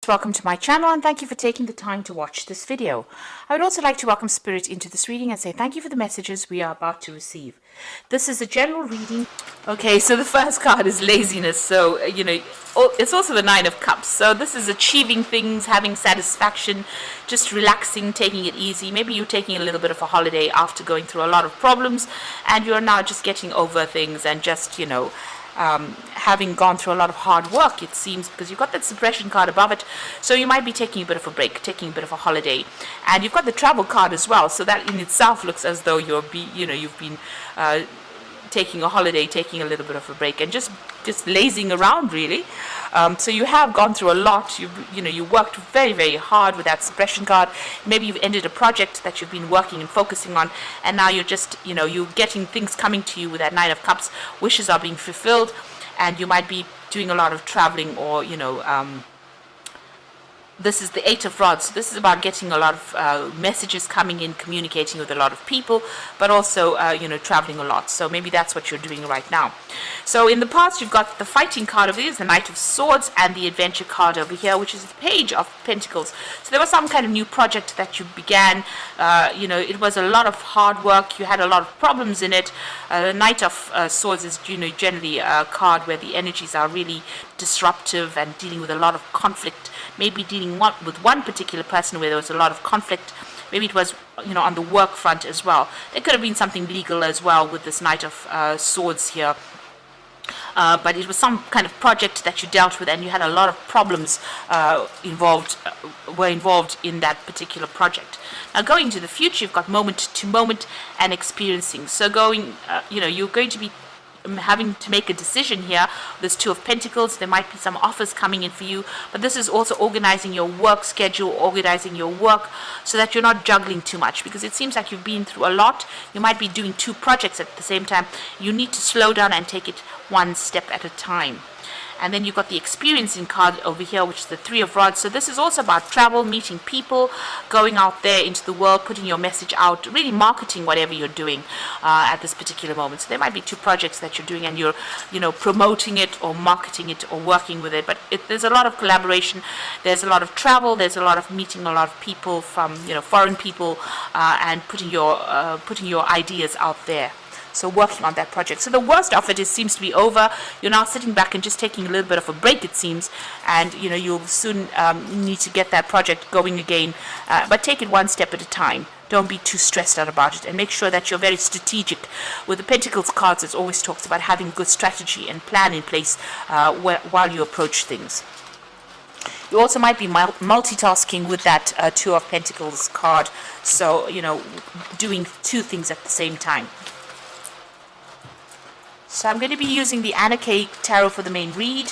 Welcome to my channel and thank you for taking the time to watch this video. I would also like to welcome Spirit into this reading and say thank you for the messages we are about to receive. This is a general reading. Okay, so the first card is laziness. So, it's also the Nine of Cups. So this is achieving things, having satisfaction, just relaxing, taking it easy. Maybe you're taking a little bit of a holiday after going through a lot of problems and you're now just getting over things and just, having gone through a lot of hard work, it seems, because you've got that suppression card above it. So you might be taking a bit of a break, taking a bit of a holiday. And you've got the travel card as well. So that in itself looks as though you've been taking a holiday, taking a little bit of a break, and just lazing around, really. So you have gone through a lot. You worked very, very hard with that suppression card. Maybe you've ended a project that you've been working and focusing on, and now you're just, you're getting things coming to you with that Nine of Cups. Wishes are being fulfilled, and you might be doing a lot of traveling, or this is the Eight of Rods. So this is about getting a lot of messages coming in, communicating with a lot of people, but also, traveling a lot. So maybe that's what you're doing right now. So in the past, you've got the fighting card over here, the Knight of Swords, and the adventure card over here, which is the Page of Pentacles. So there was some kind of new project that you began. It was a lot of hard work. You had a lot of problems in it. Knight of Swords is, generally a card where the energies are really disruptive and dealing with a lot of conflict. Maybe dealing with one particular person where there was a lot of conflict. Maybe it was, on the work front as well. There could have been something legal as well with this Knight of Swords here. But it was some kind of project that you dealt with, and you had a lot of problems involved in that particular project. Now, going to the future, you've got moment to moment and experiencing. So you're going to be having to make a decision here. There's Two of Pentacles. There might be some offers coming in for you, but this is also organizing your work schedule, organizing your work so that you're not juggling too much, because it seems like you've been through a lot. You might be doing two projects at the same time. You need to slow down and take it one step at a time. And then you've got the experiencing card over here, which is the Three of Rods. So this is also about travel, meeting people, going out there into the world, putting your message out, really marketing whatever you're doing at this particular moment. So there might be two projects that you're doing and you're, promoting it or marketing it or working with it. But there's a lot of collaboration. There's a lot of travel. There's a lot of meeting a lot of people from, foreign people and putting your ideas out there. So working on that project. So the worst of it seems to be over. You're now sitting back and just taking a little bit of a break, it seems. And, you'll soon need to get that project going again. But take it one step at a time. Don't be too stressed out about it. And make sure that you're very strategic. With the Pentacles cards, it always talks about having good strategy and plan in place while you approach things. You also might be multitasking with that Two of Pentacles card. So, doing two things at the same time. So I'm going to be using the Anna K Tarot for the main read.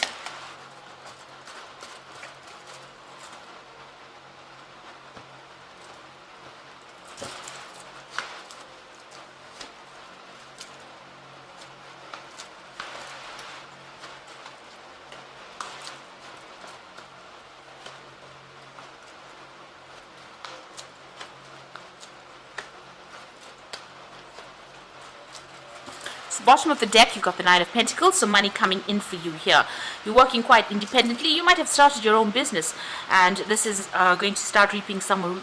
Bottom of the deck, you've got the Nine of Pentacles, so money coming in for you here. You're working quite independently. You might have started your own business, and this is going to start reaping some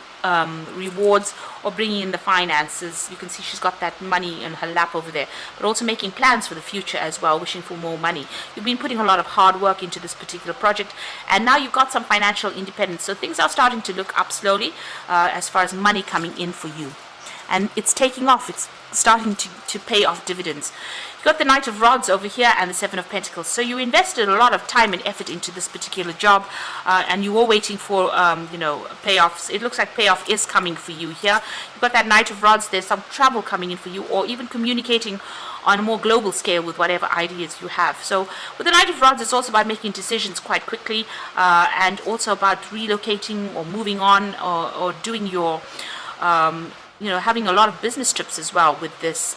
rewards or bringing in the finances. You can see she's got that money in her lap over there, but also making plans for the future as well, wishing for more money. You've been putting a lot of hard work into this particular project, and now you've got some financial independence. So things are starting to look up slowly as far as money coming in for you. And it's taking off. It's starting to pay off dividends. You've got the Knight of Rods over here and the Seven of Pentacles. So you invested a lot of time and effort into this particular job, and you were waiting for, payoffs. It looks like payoff is coming for you here. You've got that Knight of Rods. There's some travel coming in for you, or even communicating on a more global scale with whatever ideas you have. So with the Knight of Rods, it's also about making decisions quite quickly, and also about relocating or moving on, or doing your having a lot of business trips as well with this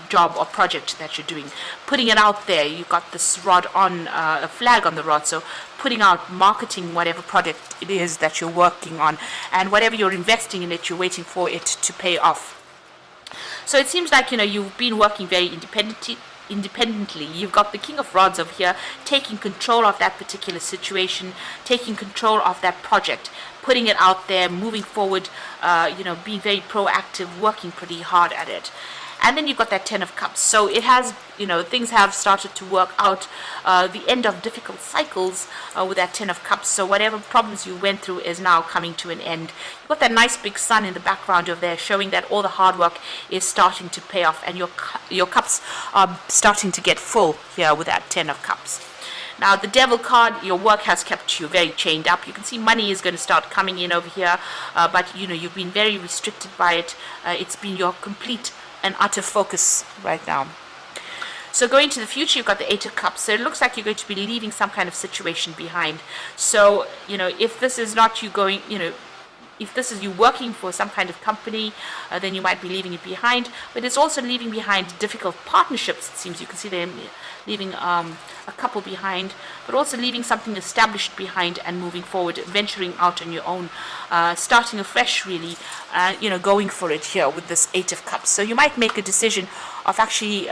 job or project that you're doing. Putting it out there. You've got this rod on, a flag on the rod, so putting out, marketing whatever project it is that you're working on, and whatever you're investing in it, you're waiting for it to pay off. So it seems like, you've been working very independently, independently. You've got the King of Rods over here taking control of that particular situation, taking control of that project, putting it out there, moving forward, being very proactive, working pretty hard at it. And then you've got that Ten of Cups. So it has, things have started to work out. The end of difficult cycles with that Ten of Cups. So whatever problems you went through is now coming to an end. You've got that nice big sun in the background over there, showing that all the hard work is starting to pay off, and your cups are starting to get full here with that Ten of Cups. Now the Devil card, your work has kept you very chained up. You can see money is going to start coming in over here, but you've been very restricted by it. It's been your complete and utter focus right now. So going to the future, you've got the Eight of Cups. So it looks like you're going to be leaving some kind of situation behind. So, if this is not you going, if this is you working for some kind of company, then you might be leaving it behind. But it's also leaving behind difficult partnerships, it seems. You can see them leaving a couple behind, but also leaving something established behind and moving forward, venturing out on your own, starting afresh, really, going for it here with this Eight of Cups. So you might make a decision of actually,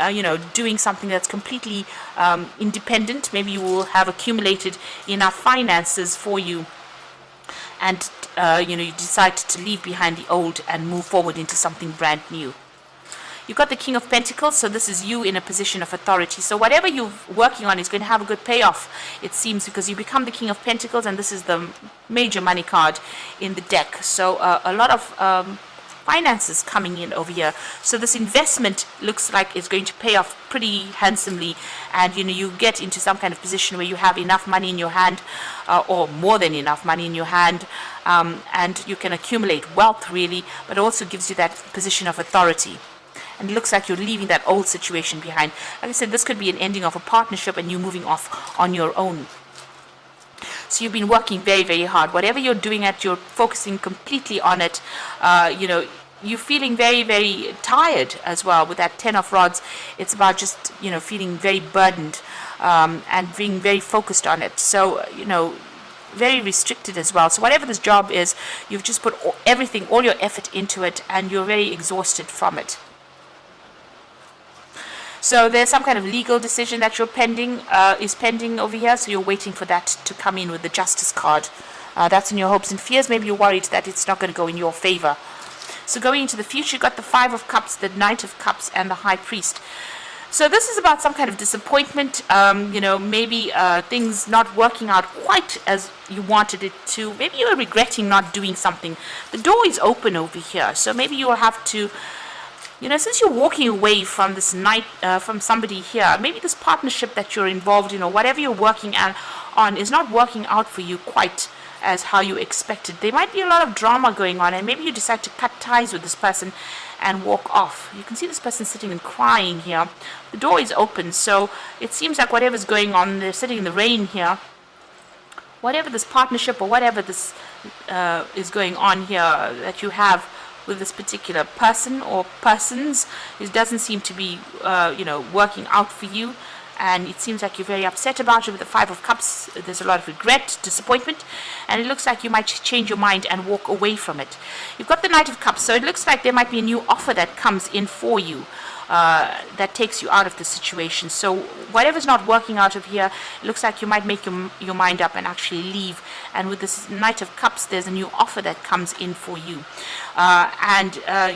doing something that's completely independent. Maybe you will have accumulated enough finances for you, and you decide to leave behind the old and move forward into something brand new. You've got the King of Pentacles, so this is you in a position of authority. So whatever you're working on is going to have a good payoff, it seems, because you become the King of Pentacles, and this is the major money card in the deck. So a lot of finances coming in over here. So this investment looks like it's going to pay off pretty handsomely, and you get into some kind of position where you have enough money in your hand, or more than enough money in your hand, and you can accumulate wealth, really, but also gives you that position of authority. And it looks like you're leaving that old situation behind. Like I said, this could be an ending of a partnership and you moving off on your own. So you've been working very, very hard. Whatever you're doing you're focusing completely on it. You're feeling very, very tired as well with that Ten of Rods. It's about just, feeling very burdened, and being very focused on it. So, very restricted as well. So whatever this job is, you've just put everything, all your effort into it, and you're very exhausted from it. So there's some kind of legal decision that you're is pending over here. So you're waiting for that to come in with the Justice card. That's in your hopes and fears. Maybe you're worried that it's not going to go in your favor. So going into the future, you've got the Five of Cups, the Knight of Cups, and the High Priest. So this is about some kind of disappointment, maybe things not working out quite as you wanted it to. Maybe you're regretting not doing something. The door is open over here. So maybe you'll have to, since you're walking away from this from somebody here, maybe this partnership that you're involved in, or whatever you're working on is not working out for you quite as how you expected. There might be a lot of drama going on, and maybe you decide to cut ties with this person and walk off. You can see this person sitting and crying here. The door is open, so it seems like whatever's going on, they're sitting in the rain here. Whatever this partnership or whatever this is going on here that you have with this particular person or persons, it doesn't seem to be working out for you, and it seems like you're very upset about it. With the Five of Cups, there's a lot of regret, disappointment, and it looks like you might change your mind and walk away from it. You've got the Knight of Cups, so it looks like there might be a new offer that comes in for you, that takes you out of the situation. So whatever's not working out of here, it looks like you might make your mind up and actually leave. And with this Knight of Cups, there's a new offer that comes in for you,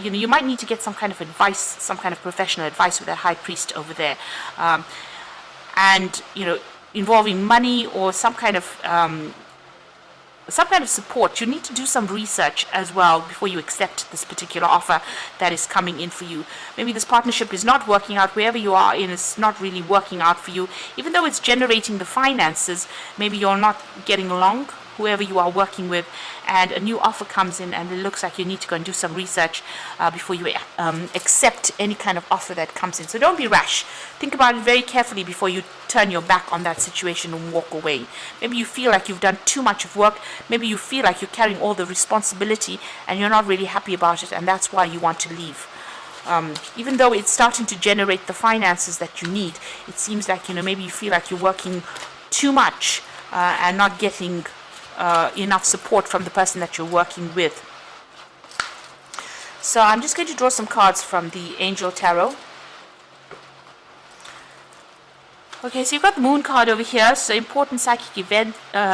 you might need to get some kind of advice, some kind of professional advice with that High Priest over there, involving money or some kind of support. You need to do some research as well before you accept this particular offer that is coming in for you. Maybe this partnership is not working out. Wherever you are in, it's not really working out for you. Even though it's generating the finances, maybe you're not getting along, whoever you are working with, and a new offer comes in, and it looks like you need to go and do some research before you accept any kind of offer that comes in. So don't be rash. Think about it very carefully before you turn your back on that situation and walk away. Maybe you feel like you've done too much of work. Maybe you feel like you're carrying all the responsibility and you're not really happy about it, and that's why you want to leave. Even though it's starting to generate the finances that you need, it seems like, maybe you feel like you're working too much and not getting enough support from the person that you're working with. So I'm just going to draw some cards from the Angel Tarot. Okay, so you've got the moon card over here. So important psychic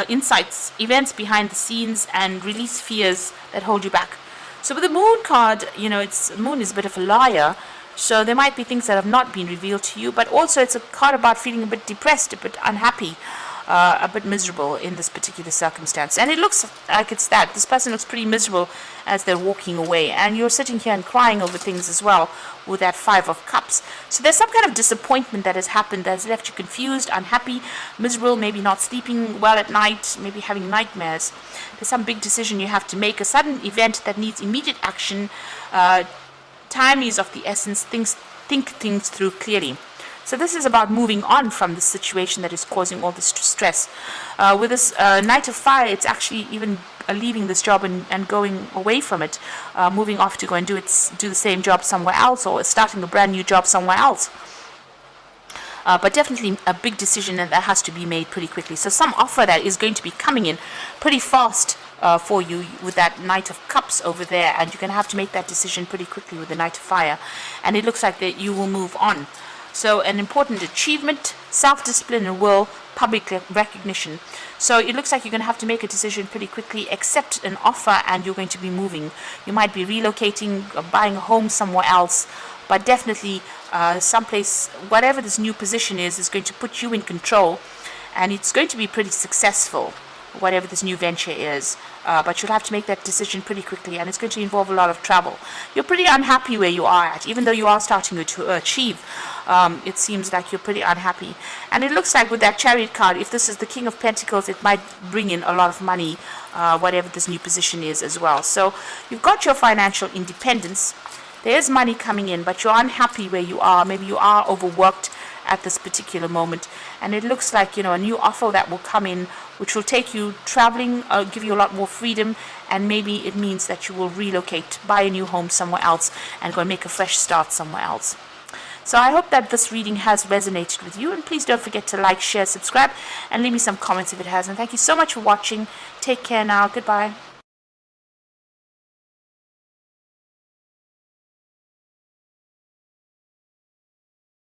insights, events behind the scenes, and release fears that hold you back. So with the moon card, moon is a bit of a liar. So there might be things that have not been revealed to you, but also it's a card about feeling a bit depressed, a bit unhappy, a bit miserable in this particular circumstance. And it looks like it's that. This person looks pretty miserable as they're walking away. And you're sitting here and crying over things as well with that Five of Cups. So there's some kind of disappointment that has happened that has left you confused, unhappy, miserable, maybe not sleeping well at night, maybe having nightmares. There's some big decision you have to make, a sudden event that needs immediate action. Time is of the essence. Think things through clearly. So this is about moving on from the situation that is causing all this stress. With this Knight of Fire, it's actually even leaving this job and going away from it, moving off to go and do the same job somewhere else, or starting a brand new job somewhere else. But definitely a big decision that has to be made pretty quickly. So some offer that is going to be coming in pretty fast for you with that Knight of Cups over there, and you're going to have to make that decision pretty quickly with the Knight of Fire. And it looks like that you will move on. So an important achievement, self-discipline and will, public recognition. So it looks like you're going to have to make a decision pretty quickly, accept an offer, and you're going to be moving. You might be relocating, buying a home somewhere else, but definitely someplace, whatever this new position is going to put you in control, and it's going to be pretty successful, whatever this new venture is. But you'll have to make that decision pretty quickly, and it's going to involve a lot of travel. You're pretty unhappy where you are at, even though you are starting to achieve. It seems like you're pretty unhappy. And it looks like with that Chariot card, if this is the King of Pentacles, it might bring in a lot of money, whatever this new position is as well. So you've got your financial independence. There's money coming in, but you're unhappy where you are. Maybe you are overworked at this particular moment, and it looks like a new offer that will come in, which will take you traveling, give you a lot more freedom, and maybe it means that you will relocate, buy a new home somewhere else, and go and make a fresh start somewhere else. So I hope that this reading has resonated with you, and please don't forget to like, share, subscribe, and leave me some comments if it has. And thank you so much for watching. Take care now. Goodbye.